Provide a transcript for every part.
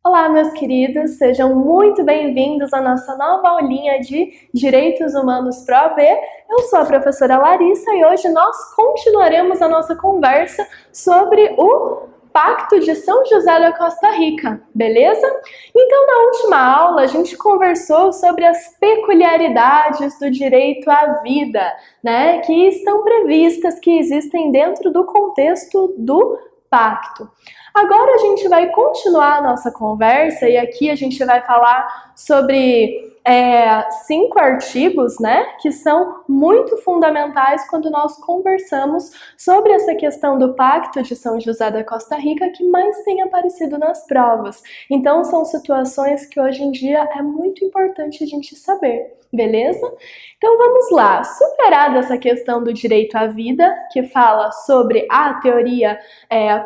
Olá, meus queridos, sejam muito bem-vindos à nossa nova aulinha de Direitos Humanos Pro AB. Eu sou a professora Larissa e hoje nós continuaremos a nossa conversa sobre o Pacto de São José da Costa Rica, beleza? Então, na última aula, a gente conversou sobre as peculiaridades do direito à vida, né, que estão previstas, que existem dentro do contexto do pacto. Agora a gente vai continuar a nossa conversa e aqui a gente vai falar sobre 5 artigos, né, que são muito fundamentais quando nós conversamos sobre essa questão do Pacto de São José da Costa Rica que mais tem aparecido nas provas. Então são situações que hoje em dia é muito importante a gente saber, beleza? Então vamos lá, superada essa questão do direito à vida, que fala sobre a teoria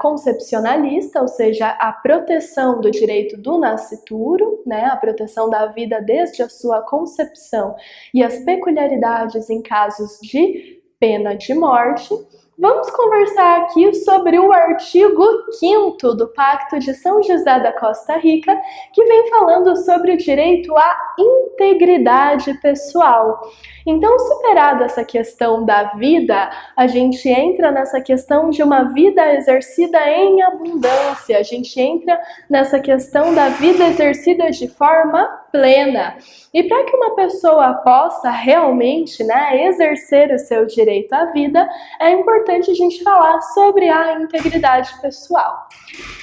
concepcionalista, ou seja, a proteção do direito do nascituro, né, a proteção da vida desde a sua concepção e as peculiaridades em casos de pena de morte. Vamos conversar aqui sobre o artigo 5º do Pacto de São José da Costa Rica, que vem falando sobre o direito à integridade pessoal. Então, superada essa questão da vida, a gente entra nessa questão de uma vida exercida em abundância, a gente entra nessa questão da vida exercida de forma plena. E para que uma pessoa possa realmente, né, exercer o seu direito à vida, é importante a gente falar sobre a integridade pessoal.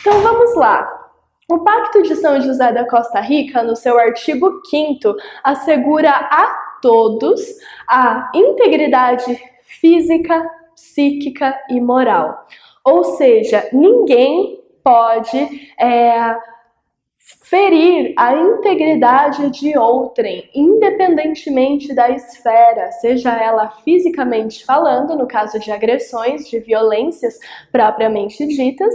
Então vamos lá. O Pacto de São José da Costa Rica, no seu artigo 5º, assegura a todos a integridade física, psíquica e moral. Ou seja, ninguém pode ferir a integridade de outrem, independentemente da esfera, seja ela fisicamente falando, no caso de agressões, de violências propriamente ditas,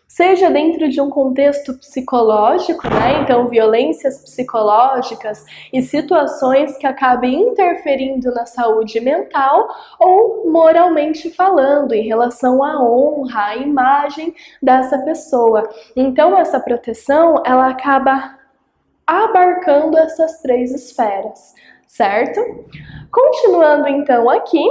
seja dentro de um contexto psicológico, né? Então violências psicológicas e situações que acabem interferindo na saúde mental, ou moralmente falando, em relação à honra, à imagem dessa pessoa. Então essa proteção, ela acaba abarcando essas 3 esferas, certo? Continuando então aqui,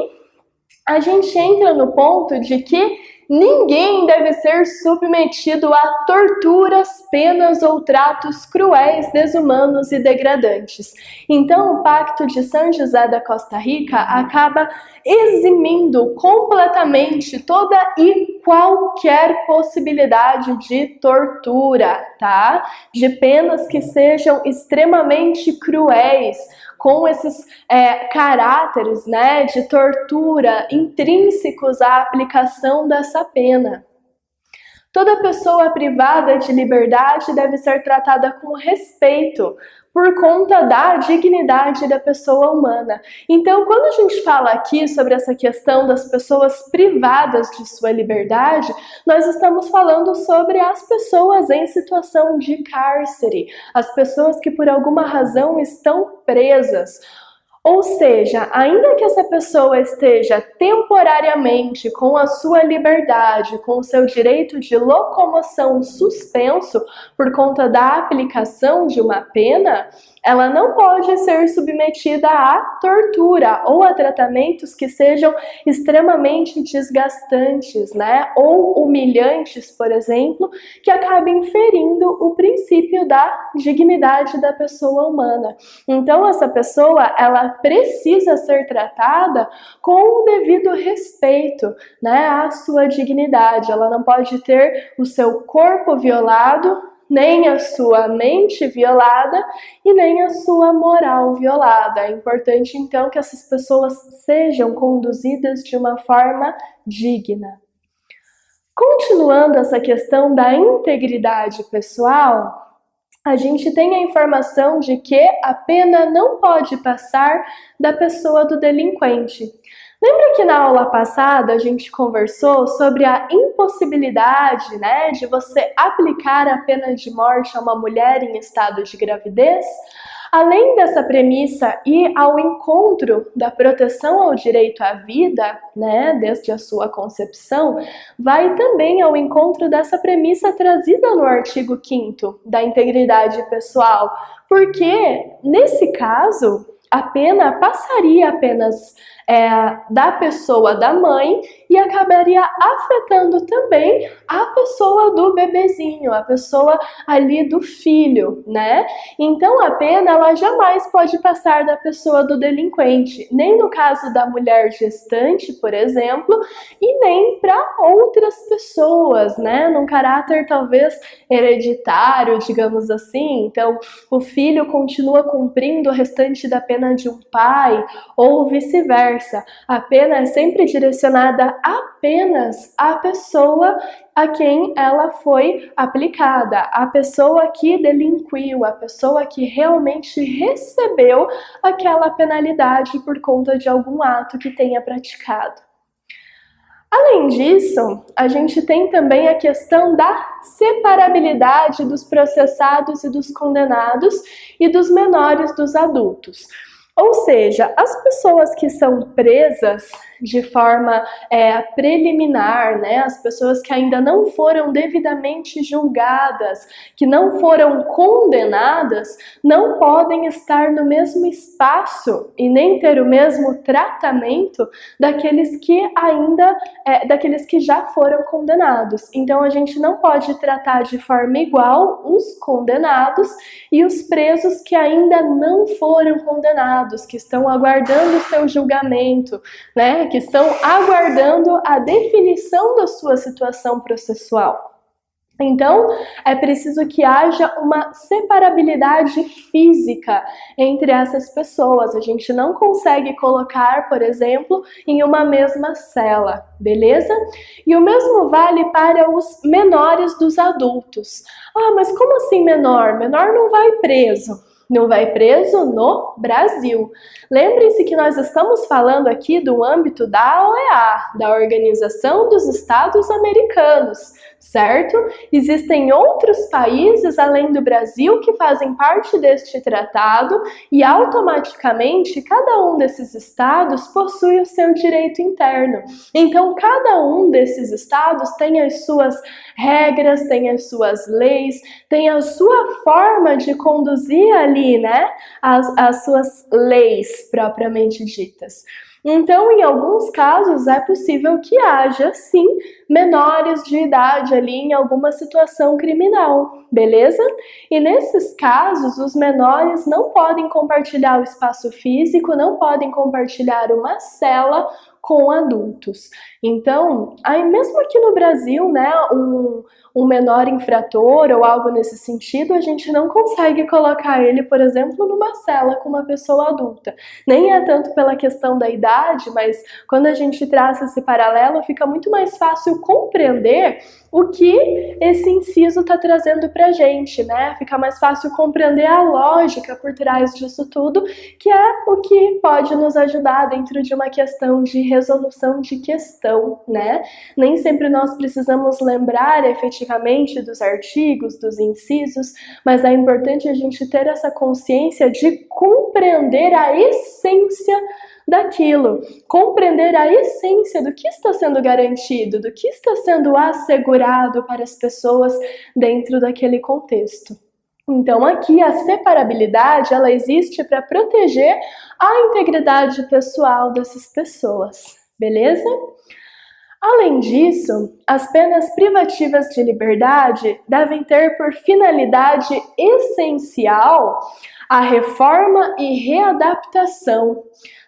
a gente entra no ponto de que ninguém deve ser submetido a torturas, penas ou tratos cruéis, desumanos e degradantes. Então, o Pacto de São José da Costa Rica acaba eximindo completamente toda e qualquer possibilidade de tortura, tá? De penas que sejam extremamente cruéis, com esses caráteres, né, de tortura intrínsecos à aplicação dessa pena. Toda pessoa privada de liberdade deve ser tratada com respeito, por conta da dignidade da pessoa humana. Então, quando a gente fala aqui sobre essa questão das pessoas privadas de sua liberdade, nós estamos falando sobre as pessoas em situação de cárcere, as pessoas que por alguma razão estão presas. Ou seja, ainda que essa pessoa esteja temporariamente com a sua liberdade, com o seu direito de locomoção suspenso por conta da aplicação de uma pena, ela não pode ser submetida à tortura ou a tratamentos que sejam extremamente desgastantes, né? Ou humilhantes, por exemplo, que acabem ferindo o princípio da dignidade da pessoa humana. Então, essa pessoa, ela precisa ser tratada com o devido respeito, né, à sua dignidade. Ela não pode ter o seu corpo violado, nem a sua mente violada e nem a sua moral violada. É importante, então, que essas pessoas sejam conduzidas de uma forma digna. Continuando essa questão da integridade pessoal, a gente tem a informação de que a pena não pode passar da pessoa do delinquente. Lembra que na aula passada a gente conversou sobre a impossibilidade, né, de você aplicar a pena de morte a uma mulher em estado de gravidez? Além dessa premissa e ao encontro da proteção ao direito à vida, né, desde a sua concepção, vai também ao encontro dessa premissa trazida no artigo 5º da integridade pessoal, porque, nesse caso, a pena passaria apenas da pessoa da mãe e acabaria afetando também a pessoa do bebezinho, a pessoa ali do filho, né? Então a pena ela jamais pode passar da pessoa do delinquente, nem no caso da mulher gestante, por exemplo, e nem para outras pessoas, né? Num caráter talvez hereditário, digamos assim. Então o filho continua cumprindo o restante da pena de um pai ou vice-versa. A pena é sempre direcionada apenas à pessoa a quem ela foi aplicada, a pessoa que delinquiu, a pessoa que realmente recebeu aquela penalidade por conta de algum ato que tenha praticado. Além disso, a gente tem também a questão da separabilidade dos processados e dos condenados e dos menores dos adultos. Ou seja, as pessoas que são presas de forma preliminar, né, as pessoas que ainda não foram devidamente julgadas, que não foram condenadas, não podem estar no mesmo espaço e nem ter o mesmo tratamento daqueles que já foram condenados. Então a gente não pode tratar de forma igual os condenados e os presos que ainda não foram condenados, que estão aguardando o seu julgamento, né, que estão aguardando a definição da sua situação processual. Então, é preciso que haja uma separabilidade física entre essas pessoas. A gente não consegue colocar, por exemplo, em uma mesma cela, beleza? E o mesmo vale para os menores dos adultos. Ah, mas como assim menor? Menor não vai preso. Não vai preso no Brasil. Lembrem-se que nós estamos falando aqui do âmbito da OEA, da Organização dos Estados Americanos, certo? Existem outros países além do Brasil que fazem parte deste tratado e automaticamente cada um desses estados possui o seu direito interno. Então cada um desses estados tem as suas regras, tem as suas leis, tem a sua forma de conduzir ali, né, as suas leis propriamente ditas. Então, em alguns casos, é possível que haja, sim, menores de idade ali em alguma situação criminal, beleza? E nesses casos, os menores não podem compartilhar o espaço físico, não podem compartilhar uma cela com adultos. Então, aí mesmo aqui no Brasil, né, um menor infrator ou algo nesse sentido, a gente não consegue colocar ele, por exemplo, numa cela com uma pessoa adulta. Nem é tanto pela questão da idade, mas quando a gente traça esse paralelo, fica muito mais fácil compreender o que esse inciso está trazendo pra gente, né? Fica mais fácil compreender a lógica por trás disso tudo, que é o que pode nos ajudar dentro de uma questão de resolução de questão, né? Nem sempre nós precisamos lembrar efetivamente dos artigos, dos incisos, mas é importante a gente ter essa consciência de compreender a essência daquilo, compreender a essência do que está sendo garantido, do que está sendo assegurado para as pessoas dentro daquele contexto. Então aqui a separabilidade, ela existe para proteger a integridade pessoal dessas pessoas, beleza? Além disso, as penas privativas de liberdade devem ter por finalidade essencial a reforma e readaptação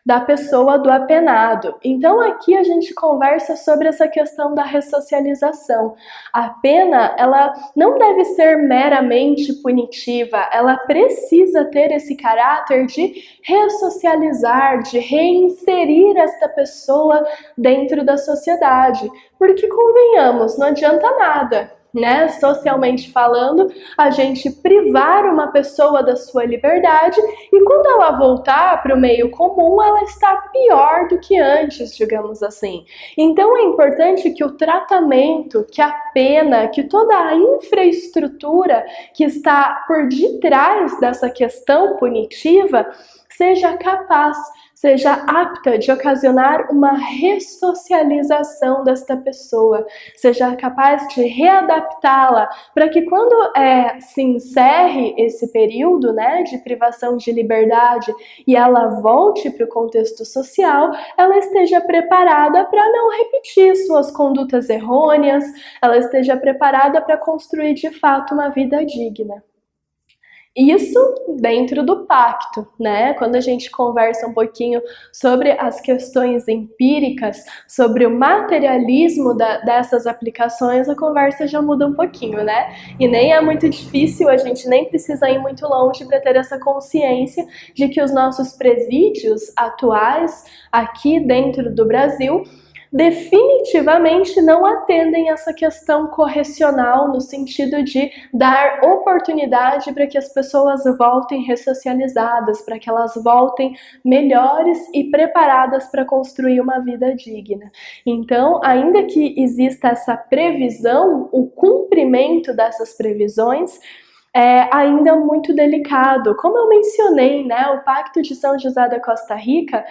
da pessoa do apenado. Então aqui a gente conversa sobre essa questão da ressocialização. A pena, ela não deve ser meramente punitiva, ela precisa ter esse caráter de ressocializar, de reinserir esta pessoa dentro da sociedade. Porque convenhamos, não adianta nada né? Socialmente falando, a gente privar uma pessoa da sua liberdade e quando ela voltar para o meio comum, ela está pior do que antes, digamos assim. Então é importante que o tratamento, que a pena, que toda a infraestrutura que está por detrás dessa questão punitiva seja capaz, seja apta de ocasionar uma ressocialização desta pessoa, seja capaz de readaptá-la para que quando se encerre esse período, né, de privação de liberdade e ela volte para o contexto social, ela esteja preparada para não repetir suas condutas errôneas, ela esteja preparada para construir de fato uma vida digna. Isso dentro do pacto, né? Quando a gente conversa um pouquinho sobre as questões empíricas, sobre o materialismo dessas aplicações, a conversa já muda um pouquinho, né? E nem é muito difícil, a gente nem precisa ir muito longe para ter essa consciência de que os nossos presídios atuais aqui dentro do Brasil definitivamente não atendem essa questão correcional no sentido de dar oportunidade para que as pessoas voltem ressocializadas, para que elas voltem melhores e preparadas para construir uma vida digna. Então, ainda que exista essa previsão, o cumprimento dessas previsões é ainda muito delicado. Como eu mencionei, né, o Pacto de São José da Costa Rica,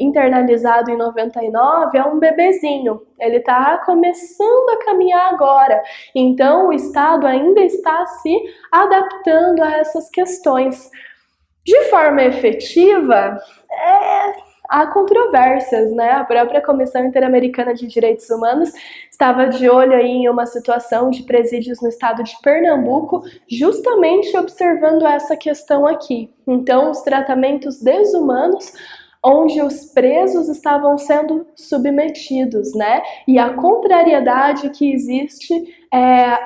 internalizado em 99, é um bebezinho. Ele está começando a caminhar agora. Então, o Estado ainda está se adaptando a essas questões. De forma efetiva, há controvérsias, né? A própria Comissão Interamericana de Direitos Humanos estava de olho aí em uma situação de presídios no estado de Pernambuco, justamente observando essa questão aqui. Então, os tratamentos desumanos onde os presos estavam sendo submetidos, né? E a contrariedade que existe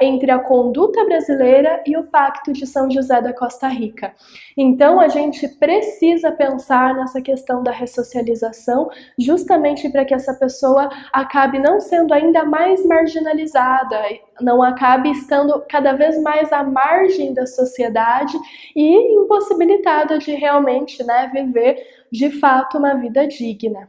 entre a conduta brasileira e o Pacto de São José da Costa Rica. Então, a gente precisa pensar nessa questão da ressocialização, justamente para que essa pessoa acabe não sendo ainda mais marginalizada, não acabe estando cada vez mais à margem da sociedade e impossibilitada de realmente, né, viver de fato uma vida digna.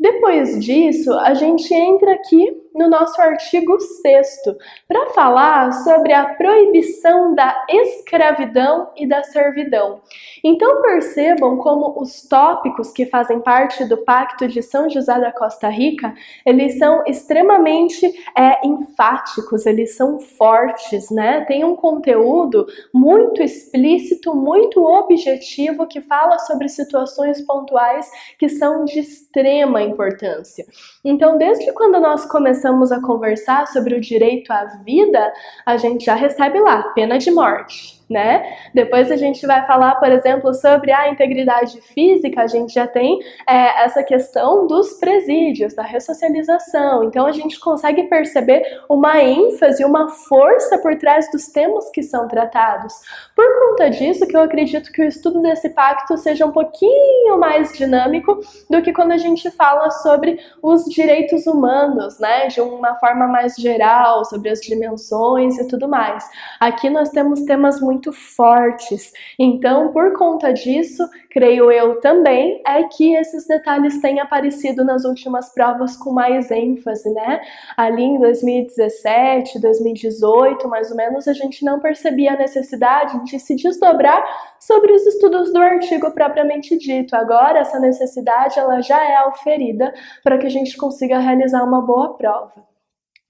Depois disso, a gente entra aqui no nosso artigo 6º para falar sobre a proibição da escravidão e da servidão. Então percebam como os tópicos que fazem parte do Pacto de São José da Costa Rica, eles são extremamente enfáticos, eles são fortes, né? Tem um conteúdo muito explícito, muito objetivo, que fala sobre situações pontuais que são de extrema importância. Então, desde quando nós começamos a conversar sobre o direito à vida, a gente já recebe lá pena de morte, né? Depois a gente vai falar, por exemplo, sobre a integridade física, a gente já tem essa questão dos presídios, da ressocialização. Então a gente consegue perceber uma ênfase, uma força por trás dos temas que são tratados. Por conta disso que eu acredito que o estudo desse pacto seja um pouquinho mais dinâmico do que quando a gente fala sobre os direitos humanos, né? De uma forma mais geral, sobre as dimensões e tudo mais. Aqui nós temos temas muito fortes. Então, por conta disso, creio eu também, que esses detalhes têm aparecido nas últimas provas com mais ênfase, né? Ali em 2017, 2018, mais ou menos, a gente não percebia a necessidade de se desdobrar sobre os estudos do artigo propriamente dito. Agora, essa necessidade, ela já é auferida para que a gente consiga realizar uma boa prova.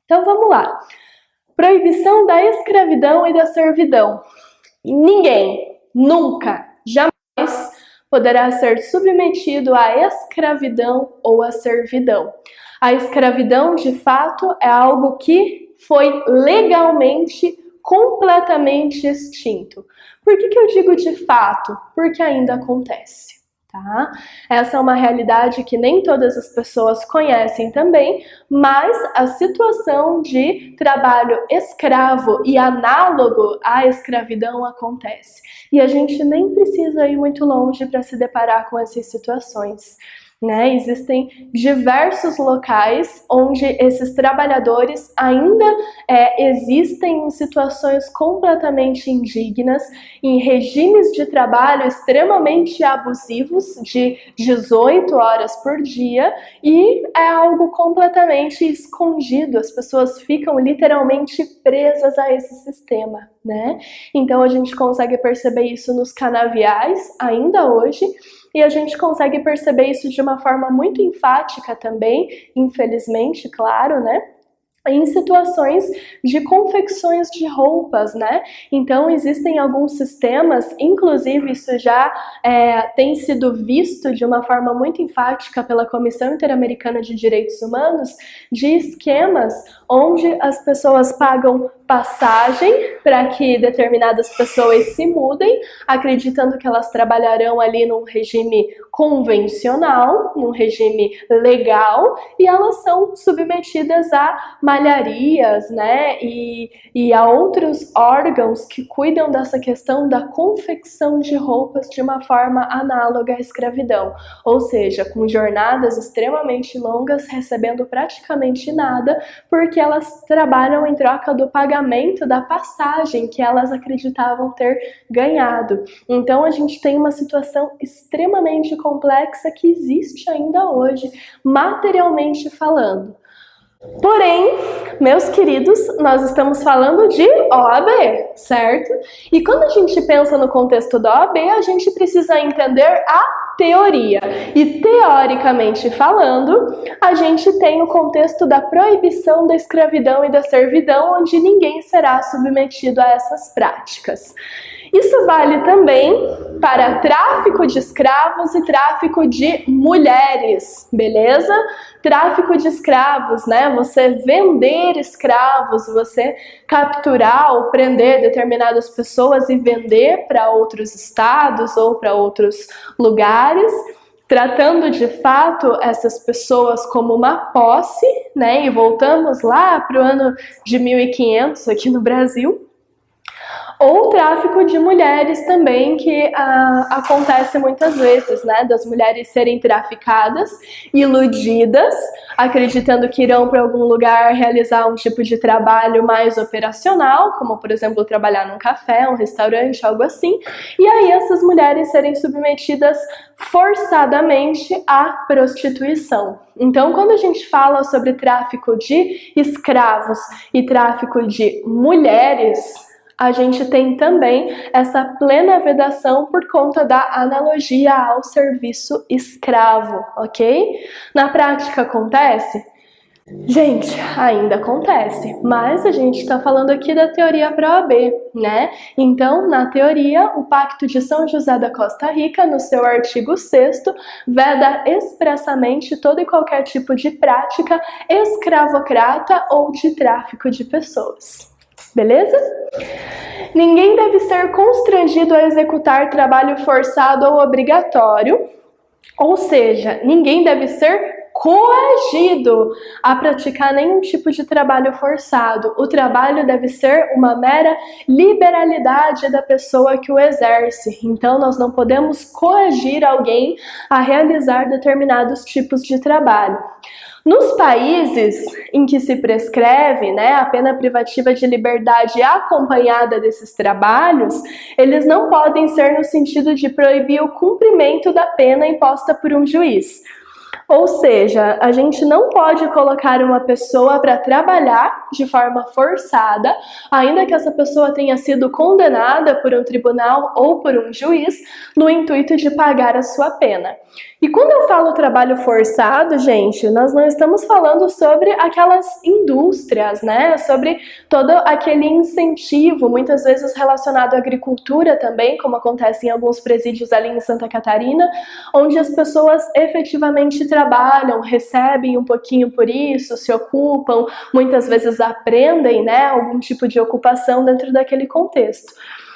Então, vamos lá. Proibição da escravidão e da servidão. Ninguém, nunca, jamais poderá ser submetido à escravidão ou à servidão. A escravidão, de fato, é algo que foi legalmente completamente extinto. Por que eu digo de fato? Porque ainda acontece. Tá? Essa é uma realidade que nem todas as pessoas conhecem também, mas a situação de trabalho escravo e análogo à escravidão acontece. E a gente nem precisa ir muito longe para se deparar com essas situações. né? Existem diversos locais onde esses trabalhadores ainda existem em situações completamente indignas, em regimes de trabalho extremamente abusivos, de 18 horas por dia, e é algo completamente escondido. As pessoas ficam literalmente presas a esse sistema, né? Então a gente consegue perceber isso nos canaviais ainda hoje, e a gente consegue perceber isso de uma forma muito enfática também, infelizmente, claro, né? Em situações de confecções de roupas, né? Então existem alguns sistemas, inclusive isso já tem sido visto de uma forma muito enfática pela Comissão Interamericana de Direitos Humanos, de esquemas onde as pessoas pagam passagem para que determinadas pessoas se mudem, acreditando que elas trabalharão ali num regime convencional, num regime legal, e elas são submetidas a malharias, né, e a outros órgãos que cuidam dessa questão da confecção de roupas de uma forma análoga à escravidão, ou seja, com jornadas extremamente longas, recebendo praticamente nada, porque elas trabalham em troca do pagamento da passagem que elas acreditavam ter ganhado. Então a gente tem uma situação extremamente complexa que existe ainda hoje, materialmente falando. Porém, meus queridos, nós estamos falando de OAB, certo? E quando a gente pensa no contexto da OAB, a gente precisa entender a teoria. E teoricamente falando, a gente tem o contexto da proibição da escravidão e da servidão, onde ninguém será submetido a essas práticas. Isso vale também para tráfico de escravos e tráfico de mulheres, beleza? Tráfico de escravos, né? Você vender escravos, você capturar ou prender determinadas pessoas e vender para outros estados ou para outros lugares, tratando de fato essas pessoas como uma posse, né? E voltamos lá para o ano de 1500 aqui no Brasil. Ou tráfico de mulheres também, que acontece muitas vezes, né? Das mulheres serem traficadas, iludidas, acreditando que irão para algum lugar realizar um tipo de trabalho mais operacional, como, por exemplo, trabalhar num café, um restaurante, algo assim. E aí essas mulheres serem submetidas forçadamente à prostituição. Então, quando a gente fala sobre tráfico de escravos e tráfico de mulheres, a gente tem também essa plena vedação por conta da analogia ao serviço escravo, ok? Na prática acontece? Gente, ainda acontece, mas a gente está falando aqui da teoria pró-OAB, né? Então, na teoria, o Pacto de São José da Costa Rica, no seu artigo 6º, veda expressamente todo e qualquer tipo de prática escravocrata ou de tráfico de pessoas. Beleza? Ninguém deve ser constrangido a executar trabalho forçado ou obrigatório, ou seja, ninguém deve ser coagido a praticar nenhum tipo de trabalho forçado. O trabalho deve ser uma mera liberalidade da pessoa que o exerce. Então, nós não podemos coagir alguém a realizar determinados tipos de trabalho. Nos países em que se prescreve, né, a pena privativa de liberdade acompanhada desses trabalhos, eles não podem ser no sentido de proibir o cumprimento da pena imposta por um juiz. Ou seja, a gente não pode colocar uma pessoa para trabalhar de forma forçada, ainda que essa pessoa tenha sido condenada por um tribunal ou por um juiz, no intuito de pagar a sua pena. E quando eu falo trabalho forçado, gente, nós não estamos falando sobre aquelas indústrias, né? Sobre todo aquele incentivo, muitas vezes relacionado à agricultura também, como acontece em alguns presídios ali em Santa Catarina, onde as pessoas efetivamente trabalham, recebem um pouquinho por isso, se ocupam, muitas vezes aprendem, né, algum tipo de ocupação dentro daquele contexto.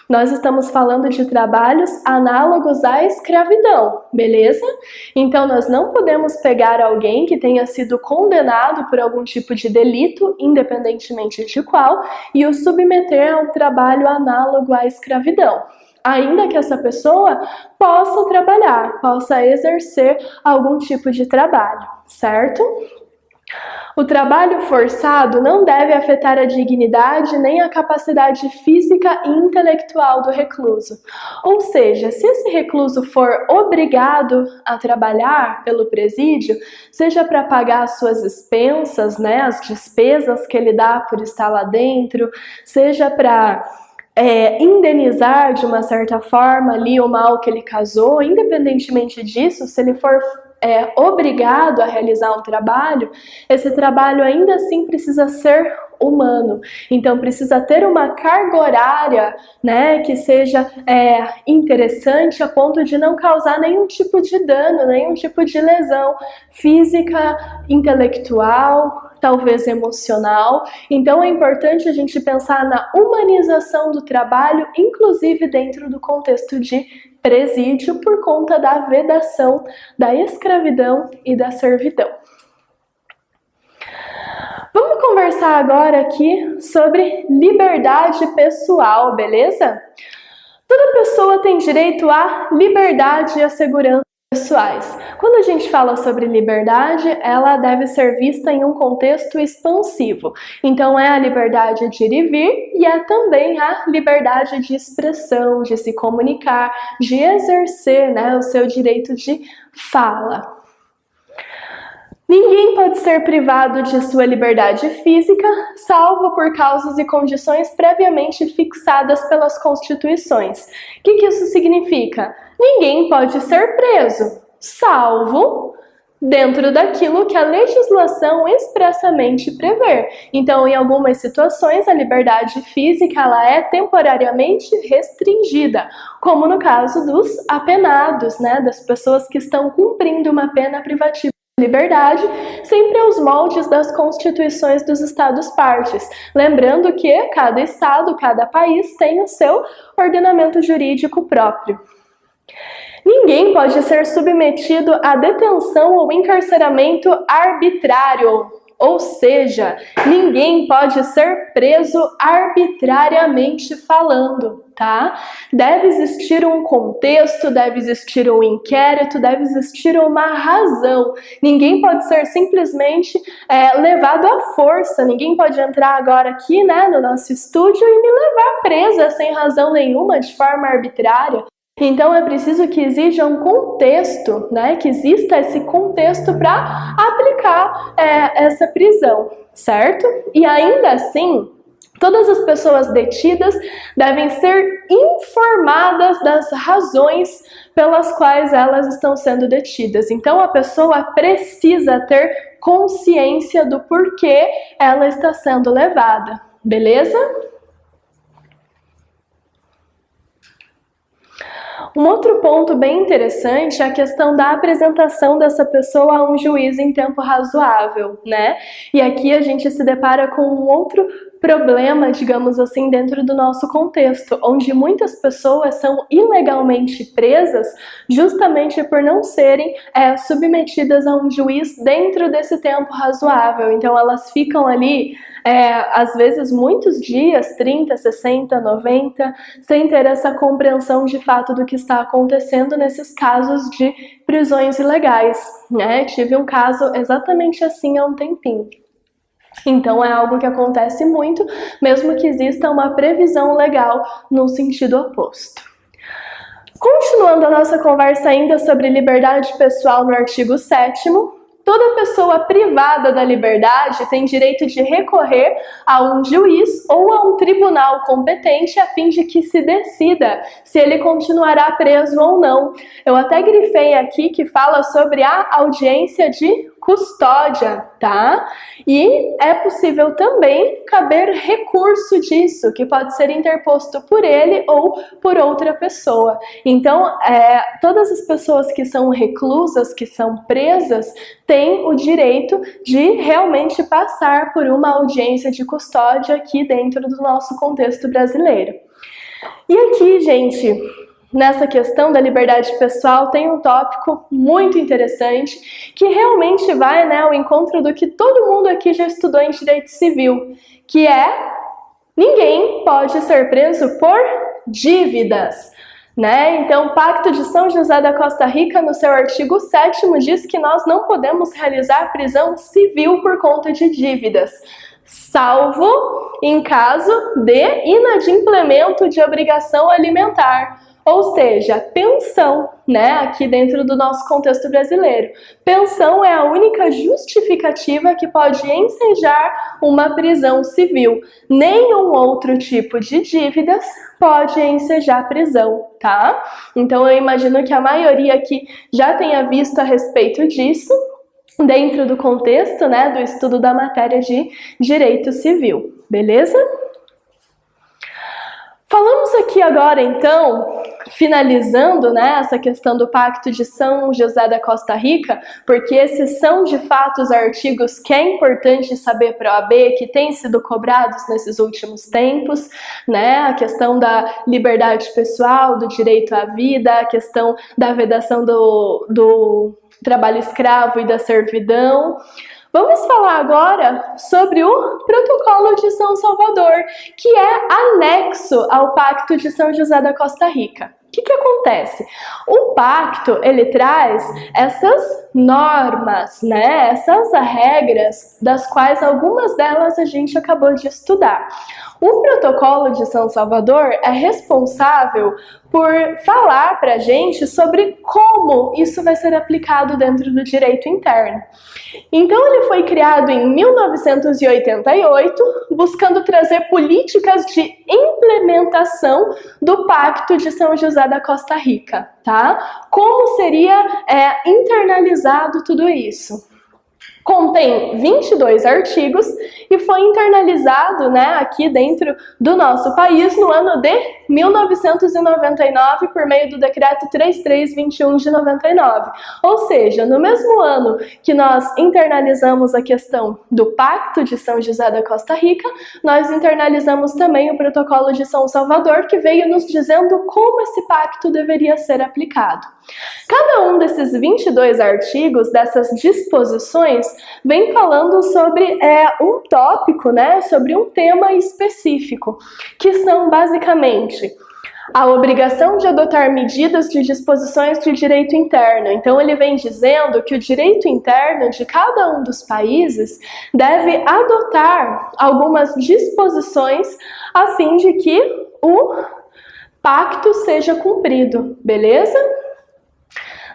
Nós estamos falando de trabalhos análogos à escravidão, beleza? Então nós não podemos pegar alguém que tenha sido condenado por algum tipo de delito, independentemente de qual, e o submeter a um trabalho análogo à escravidão. ainda que essa pessoa possa trabalhar, possa exercer algum tipo de trabalho, certo? O trabalho forçado não deve afetar a dignidade nem a capacidade física e intelectual do recluso. Ou seja, se esse recluso for obrigado a trabalhar pelo presídio, seja para pagar as suas expensas, né, as despesas que ele dá por estar lá dentro, seja para indenizar de uma certa forma ali o mal que ele causou, independentemente disso, se ele for obrigado a realizar um trabalho, esse trabalho ainda assim precisa ser humano. Então precisa ter uma carga horária, né, que seja interessante a ponto de não causar nenhum tipo de dano, nenhum tipo de lesão física, intelectual, talvez emocional. Então é importante a gente pensar na humanização do trabalho, inclusive dentro do contexto de presídio, por conta da vedação da escravidão e da servidão. Vamos conversar agora aqui sobre liberdade pessoal, beleza? Toda pessoa tem direito à liberdade e à segurança pessoais. Quando a gente fala sobre liberdade, ela deve ser vista em um contexto expansivo. Então é a liberdade de ir e vir e é também a liberdade de expressão, de se comunicar, de exercer, né, o seu direito de fala. Ninguém pode ser privado de sua liberdade física, salvo por causas e condições previamente fixadas pelas constituições. O que isso significa? Ninguém pode ser preso, salvo dentro daquilo que a legislação expressamente prevê. Então, em algumas situações, a liberdade física ela é temporariamente restringida, como no caso dos apenados, né, das pessoas que estão cumprindo uma pena privativa liberdade, sempre aos moldes das constituições dos estados-partes. Lembrando que cada estado, cada país tem o seu ordenamento jurídico próprio. Ninguém pode ser submetido à detenção ou encarceramento arbitrário, ou seja, ninguém pode ser preso arbitrariamente falando, tá? Deve existir um contexto, deve existir um inquérito, deve existir uma razão. Ninguém pode ser simplesmente levado à força. Ninguém pode entrar agora aqui, né, no nosso estúdio e me levar presa sem razão nenhuma, de forma arbitrária. Então é preciso que exija um contexto, né? Que exista esse contexto para aplicar essa prisão, certo? E ainda assim, todas as pessoas detidas devem ser informadas das razões pelas quais elas estão sendo detidas. Então a pessoa precisa ter consciência do porquê ela está sendo levada, beleza? Um outro ponto bem interessante é a questão da apresentação dessa pessoa a um juiz em tempo razoável, né? E aqui a gente se depara com um outro problema, digamos assim, dentro do nosso contexto, onde muitas pessoas são ilegalmente presas justamente por não serem submetidas a um juiz dentro desse tempo razoável. Então elas ficam ali às vezes muitos dias, 30, 60, 90, sem ter essa compreensão de fato do que está acontecendo nesses casos de prisões ilegais, né? Tive um caso exatamente assim há um tempinho. Então é algo que acontece muito, mesmo que exista uma previsão legal no sentido oposto. Continuando a nossa conversa ainda sobre liberdade pessoal no artigo 7º, toda pessoa privada da liberdade tem direito de recorrer a um juiz ou a um tribunal competente a fim de que se decida se ele continuará preso ou não. Eu até grifei aqui que fala sobre a audiência de custódia, tá? E é possível também caber recurso disso, que pode ser interposto por ele ou por outra pessoa. Então, todas as pessoas que são reclusas, que são presas, têm o direito de realmente passar por uma audiência de custódia aqui dentro do nosso contexto brasileiro. E aqui, gente, nessa questão da liberdade pessoal tem um tópico muito interessante que realmente vai, né, ao encontro do que todo mundo aqui já estudou em direito civil, que é: ninguém pode ser preso por dívidas. né? Então, o Pacto de São José da Costa Rica, no seu artigo 7º, diz que nós não podemos realizar prisão civil por conta de dívidas, salvo em caso de inadimplemento de obrigação alimentar. Ou seja, pensão, né, aqui dentro do nosso contexto brasileiro. Pensão é a única justificativa que pode ensejar uma prisão civil. Nenhum outro tipo de dívidas pode ensejar prisão, tá? Então eu imagino que a maioria aqui já tenha visto a respeito disso, dentro do contexto, né, do estudo da matéria de direito civil, beleza? Falamos aqui agora, então, finalizando, né, essa questão do Pacto de São José da Costa Rica, porque esses são, de fato, os artigos que é importante saber para a OAB, que têm sido cobrados nesses últimos tempos, né, a questão da liberdade pessoal, do direito à vida, a questão da vedação do trabalho escravo e da servidão. Vamos falar agora sobre o Protocolo de São Salvador, que é anexo ao Pacto de São José da Costa Rica. O que acontece? O pacto, ele traz essas normas, né? Essas regras, das quais algumas delas a gente acabou de estudar. O Protocolo de São Salvador é responsável por falar para a gente sobre como isso vai ser aplicado dentro do direito interno. Então, ele foi criado em 1988, buscando trazer políticas de implementação do Pacto de São José da Costa Rica, tá? Como seria internalizado tudo isso? Contém 22 artigos e foi internalizado, né, aqui dentro do nosso país no ano de 1999 por meio do decreto 3321 de 99. Ou seja, no mesmo ano que nós internalizamos a questão do Pacto de São José da Costa Rica, nós internalizamos também o Protocolo de São Salvador, que veio nos dizendo como esse pacto deveria ser aplicado. Cada um desses 22 artigos, dessas disposições, vem falando sobre um tópico, né, sobre um tema específico, que são basicamente a obrigação de adotar medidas de disposições de direito interno. Então ele vem dizendo que o direito interno de cada um dos países deve adotar algumas disposições a fim de que o pacto seja cumprido, beleza?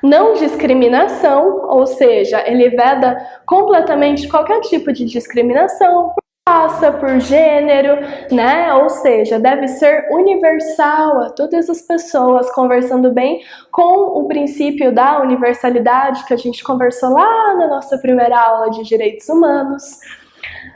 Não discriminação, ou seja, ele veda completamente qualquer tipo de discriminação por raça, por gênero, né? Ou seja, deve ser universal a todas as pessoas, conversando bem com o princípio da universalidade que a gente conversou lá na nossa primeira aula de direitos humanos.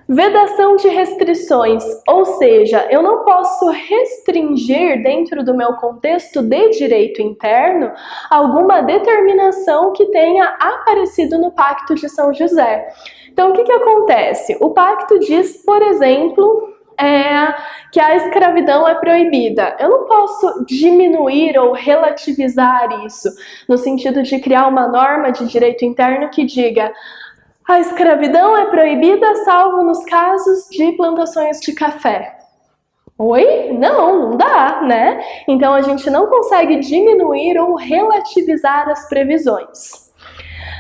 Vedação de restrições, ou seja, eu não posso restringir dentro do meu contexto de direito interno alguma determinação que tenha aparecido no Pacto de São José. Então, o que acontece? O pacto diz, por exemplo, que a escravidão é proibida. Eu não posso diminuir ou relativizar isso, no sentido de criar uma norma de direito interno que diga: a escravidão é proibida, salvo nos casos de plantações de café. Oi? Não dá, né? Então a gente não consegue diminuir ou relativizar as previsões.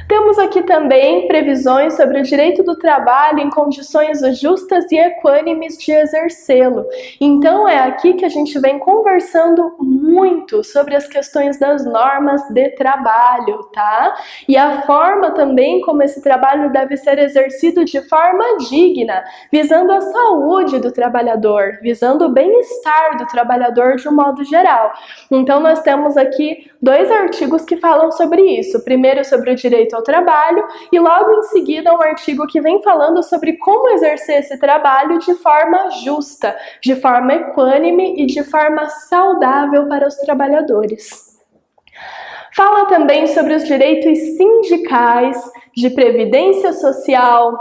Temos aqui também previsões sobre o direito do trabalho em condições justas e equânimes de exercê-lo. Então é aqui que a gente vem conversando muito sobre as questões das normas de trabalho, tá? E a forma também como esse trabalho deve ser exercido de forma digna, visando a saúde do trabalhador, visando o bem-estar do trabalhador de um modo geral. Então nós temos aqui 2 artigos que falam sobre isso. Primeiro sobre o direito ao trabalho e logo em seguida um artigo que vem falando sobre como exercer esse trabalho de forma justa, de forma equânime e de forma saudável para os trabalhadores. Fala também sobre os direitos sindicais, de previdência social,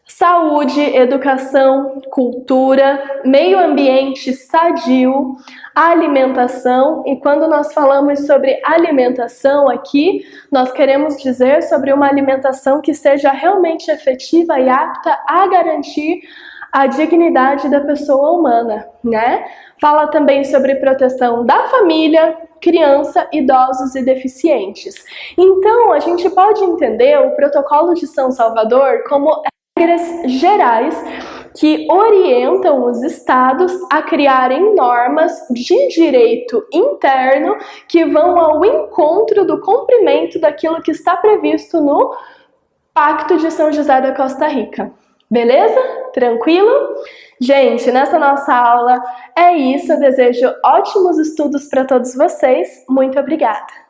saúde, educação, cultura, meio ambiente sadio, alimentação. E quando nós falamos sobre alimentação aqui, nós queremos dizer sobre uma alimentação que seja realmente efetiva e apta a garantir a dignidade da pessoa humana, né? Fala também sobre proteção da família, criança, idosos e deficientes. Então, a gente pode entender o Protocolo de São Salvador como regras gerais que orientam os estados a criarem normas de direito interno que vão ao encontro do cumprimento daquilo que está previsto no Pacto de São José da Costa Rica. Beleza? Tranquilo? Gente, nessa nossa aula é isso. Eu desejo ótimos estudos para todos vocês. Muito obrigada!